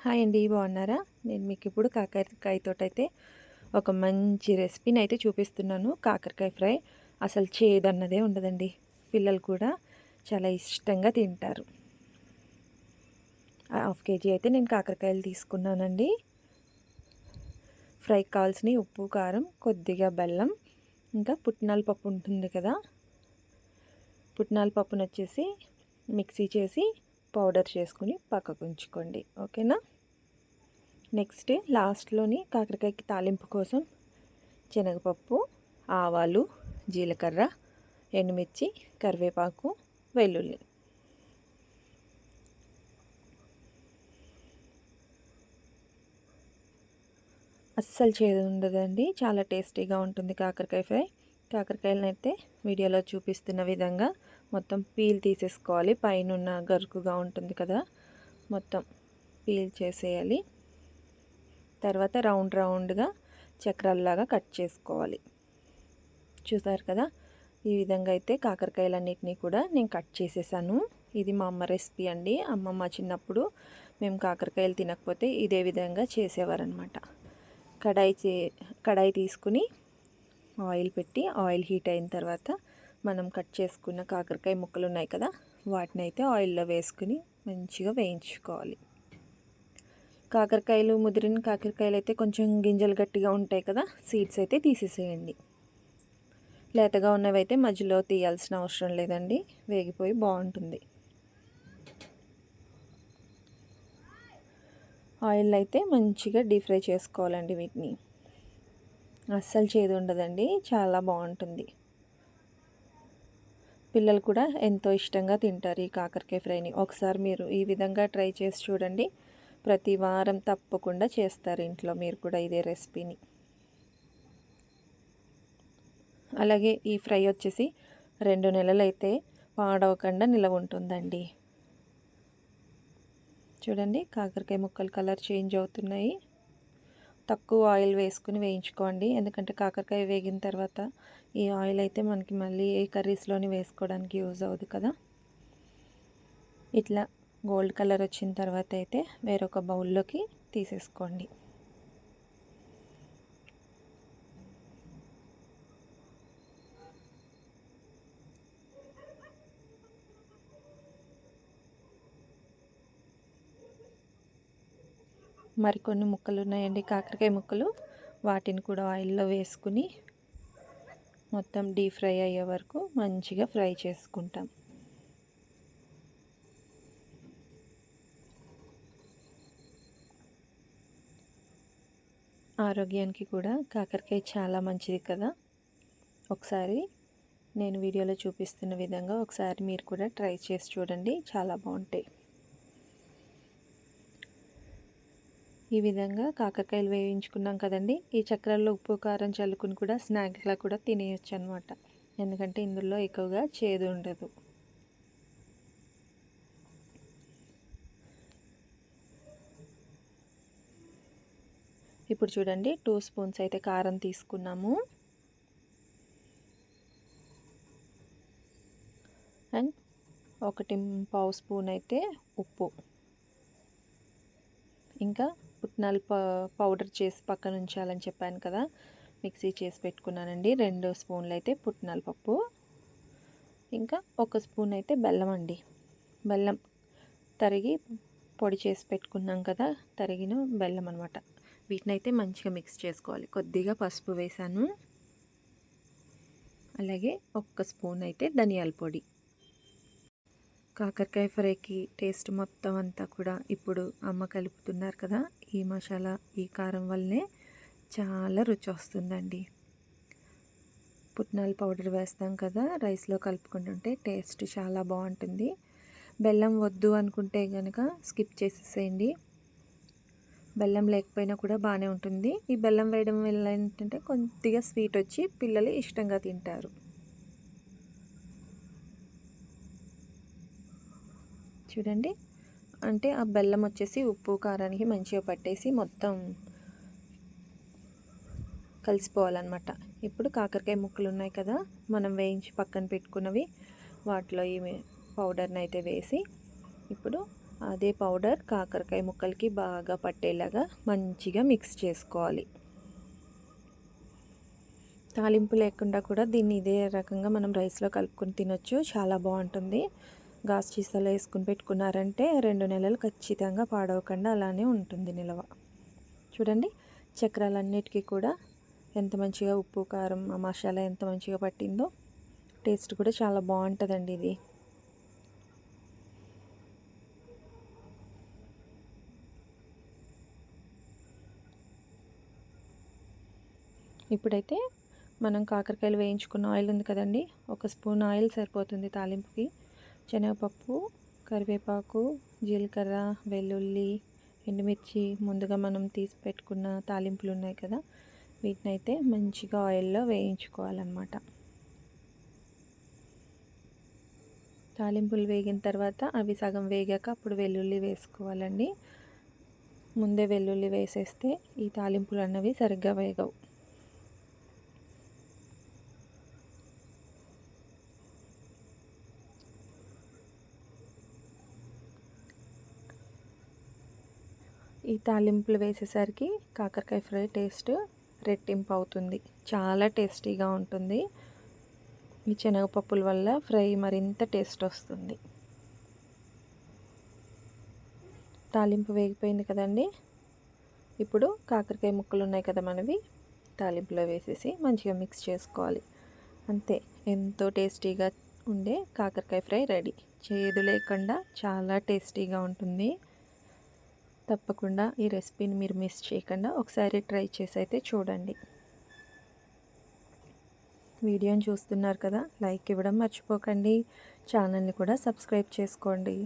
Hi అండి, బాగున్నారా? నేను మీకు ఇప్పుడు కాకరకాయతోటైతే ఒక మంచి రెసిపీని అయితే చూపిస్తున్నాను. కాకరకాయ ఫ్రై అసలు చేదన్నదే ఉండదండి. పిల్లలు కూడా చాలా ఇష్టంగా తింటారు. హాఫ్ కేజీ అయితే నేను కాకరకాయలు తీసుకున్నానండి. ఫ్రైకి కావాల్సిన ఉప్పు, కారం, కొద్దిగా బెల్లం, ఇంకా పుట్నాల పప్పు ఉంటుంది కదా, పుట్నాల పప్పును వచ్చేసి మిక్సీ చేసి పౌడర్ చేసుకుని పక్కకు ఉంచుకోండి. ఓకేనా? నెక్స్ట్ లాస్ట్లోని కాకరకాయకి తాలింపు కోసం శనగపప్పు, ఆవాలు, జీలకర్ర, ఎండుమిర్చి, కరివేపాకు, వెల్లుల్లి. అస్సలు చేదు ఉండదండి, చాలా టేస్టీగా ఉంటుంది కాకరకాయ ఫ్రై. కాకరకాయలను అయితే వీడియోలో చూపిస్తున్న విధంగా మొత్తం పీల్ తీసేసుకోవాలి. పైన గరుకుగా ఉంటుంది కదా, మొత్తం పీల్ చేసేయాలి. తర్వాత రౌండ్గా చక్రాల్లాగా కట్ చేసుకోవాలి. చూసారు కదా, ఈ విధంగా అయితే కాకరకాయలన్నిటినీ కూడా నేను కట్ చేసేసాను. ఇది మా అమ్మ రెసిపీ అండి. అమ్మమ్మ చిన్నప్పుడు మేము కాకరకాయలు తినకపోతే ఇదే విధంగా చేసేవారనమాట. కడాయి తీసుకుని ఆయిల్ పెట్టి, ఆయిల్ హీట్ అయిన తర్వాత మనం కట్ చేసుకున్న కాకరకాయ ముక్కలు ఉన్నాయి కదా, వాటిని అయితే ఆయిల్లో వేసుకుని మంచిగా వేయించుకోవాలి. కాకరకాయలు, ముదిరిన కాకరకాయలు అయితే కొంచెం గింజలు గట్టిగా ఉంటాయి కదా, సీడ్స్ అయితే తీసేసేయండి. లేతగా ఉన్నవైతే మధ్యలో తీయాల్సిన అవసరం లేదండి, వేగిపోయి బాగుంటుంది. ఆయిల్ అయితే మంచిగా డీప్ ఫ్రై చేసుకోవాలండి వీటిని. అస్సలు చేదు ఉండదండి, చాలా బాగుంటుంది. పిల్లలు కూడా ఎంతో ఇష్టంగా తింటారు ఈ కాకరకాయ ఫ్రైని. ఒకసారి మీరు ఈ విధంగా ట్రై చేసి చూడండి. ప్రతి వారం తప్పకుండా చేస్తారు ఇంట్లో మీరు కూడా ఇదే రెసిపీని. అలాగే ఈ ఫ్రై వచ్చేసి 2 నెలలు అయితే పాడవకుండా నిలవ ఉంటుందండి. చూడండి, కాకరకాయ ముక్కలు కలర్ చేంజ్ అవుతున్నాయి. తక్కువ ఆయిల్ వేసుకుని వేయించుకోండి, ఎందుకంటే కాకరకాయ వేగిన తర్వాత ఈ ఆయిల్ అయితే మనకి మళ్ళీ ఏ కర్రీస్లోని వేసుకోవడానికి యూజ్ అవ్వదు కదా. ఇట్లా గోల్డ్ కలర్ వచ్చిన తర్వాత అయితే వేరొక బౌల్లోకి తీసేసుకోండి. మరికొన్ని ముక్కలు ఉన్నాయండి కాకరకాయ ముక్కలు, వాటిని కూడా ఆయిల్లో వేసుకుని మొత్తం డీప్ ఫ్రై అయ్యే వరకు మంచిగా ఫ్రై చేసుకుంటాం. ఆరోగ్యానికి కూడా కాకరకాయ చాలా మంచిది కదా. ఒకసారి నేను వీడియోలో చూపిస్తున్న విధంగా ఒకసారి మీరు కూడా ట్రై చేసి చూడండి, చాలా బాగుంటాయి. ఈ విధంగా కాకరకాయలు వేయించుకున్నాం కదండి, ఈ చక్రాల్లో ఉప్పు, కారం చల్లుకుని కూడా స్నాక్స్లా కూడా తినేయచ్చు అనమాట, ఎందుకంటే ఇందులో ఎక్కువగా చేదు ఉండదు. ఇప్పుడు చూడండి, 2 స్పూన్స్ అయితే కారం తీసుకున్నాము, అండ్ 1.5 స్పూన్ అయితే ఉప్పు, ఇంకా పుట్నాల పౌడర్ చేసి పక్కన ఉంచాలని చెప్పాను కదా, మిక్సీ చేసి పెట్టుకున్నానండి. 2 స్పూన్లు అయితే పుట్నాల పప్పు, ఇంకా 1 స్పూన్ అయితే బెల్లం అండి. బెల్లం తరిగి పొడి చేసి పెట్టుకున్నాం కదా, తరిగిన బెల్లం అనమాట. వీటిని అయితే మంచిగా మిక్స్ చేసుకోవాలి. కొద్దిగా పసుపు వేసాను, అలాగే 1 స్పూన్ అయితే ధనియాల పొడి. కాకరకాయ ఫ్రైకి టేస్ట్ మొత్తం అంతా కూడా ఇప్పుడు అమ్మ కలుపుతున్నారు కదా, ఈ మసాలా, ఈ కారం వల్లనే చాలా రుచి వస్తుందండి. పుట్నాల పౌడర్ వేస్తాం కదా, రైస్లో కలుపుకుంటుంటే టేస్ట్ చాలా బాగుంటుంది. బెల్లం వద్దు అనుకుంటే కనుక స్కిప్ చేసేసేయండి, బెల్లం లేకపోయినా కూడా బాగానే ఉంటుంది. ఈ బెల్లం వేయడం వల్ల ఏంటంటే కొద్దిగా స్వీట్ వచ్చి పిల్లలు ఇష్టంగా తింటారు. చూడండి, అంటే ఆ బెల్లం వచ్చేసి ఉప్పు కారానికి మంచిగా పట్టేసి మొత్తం కలిసిపోవాలన్నమాట. ఇప్పుడు కాకరకాయ ముక్కలు ఉన్నాయి కదా, మనం వేయించి పక్కన పెట్టుకున్నవి, వాటిలో ఈ పౌడర్ని అయితే వేసి ఇప్పుడు అదే పౌడర్ కాకరకాయ ముక్కలకి బాగా పట్టేలాగా మంచిగా మిక్స్ చేసుకోవాలి. తాలింపు లేకుండా కూడా దీన్ని ఇదే రకంగా మనం రైస్లో కలుపుకొని తినొచ్చు. చాలా బాగుంటుంది. గాజు సీసాలో వేసుకుని పెట్టుకున్నారంటే 2 నెలలు ఖచ్చితంగా పాడవకుండా అలానే ఉంటుంది నిల్వ. చూడండి చక్రాలన్నిటికీ కూడా ఎంత మంచిగా ఉప్పు కారం ఆ మసాలా ఎంత మంచిగా పట్టిందో. టేస్ట్ కూడా చాలా బాగుంటుందండి ఇది. ఇప్పుడైతే మనం కాకరకాయలు వేయించుకున్న ఆయిల్ ఉంది కదండి, 1 స్పూన్ ఆయిల్ సరిపోతుంది తాలింపుకి. శనగపప్పు, కరివేపాకు, జీలకర్ర, వెల్లుల్లి, ఎండుమిర్చి, ముందుగా మనం తీసి పెట్టుకున్న తాలింపులు ఉన్నాయి కదా, వీటినైతే మంచిగా ఆయిల్లో వేయించుకోవాలన్నమాట. తాలింపులు వేగిన తర్వాత అవి సగం వేగాక అప్పుడు వెల్లుల్లి వేసుకోవాలండి. ముందే వెల్లుల్లి వేసేస్తే ఈ తాలింపులు అన్నవి సరిగ్గా వేగవు. ఈ తాలింపులు వేసేసరికి కాకరకాయ ఫ్రై టేస్ట్ రెట్టింపు అవుతుంది. చాలా టేస్టీగా ఉంటుంది. ఈ శనగపప్పుల వల్ల ఫ్రై మరింత టేస్ట్ వస్తుంది. తాలింపు వేగిపోయింది కదండి. ఇప్పుడు కాకరకాయ ముక్కలు ఉన్నాయి కదా మనవి, తాలింపులో వేసేసి మంచిగా మిక్స్ చేసుకోవాలి. అంతే, ఎంతో టేస్టీగా ఉండే కాకరకాయ ఫ్రై రెడీ. చేదు లేకుండా చాలా టేస్టీగా ఉంటుంది. తప్పకుండా ఈ రెసిపీని మీరు మిస్ చేయకుండా ఒకసారి ట్రై చేసి అయితే చూడండి. వీడియోని చూస్తున్నారు కదా, లైక్ ఇవ్వడం మర్చిపోకండి. ఛానల్ని కూడా సబ్స్క్రైబ్ చేసుకోండి.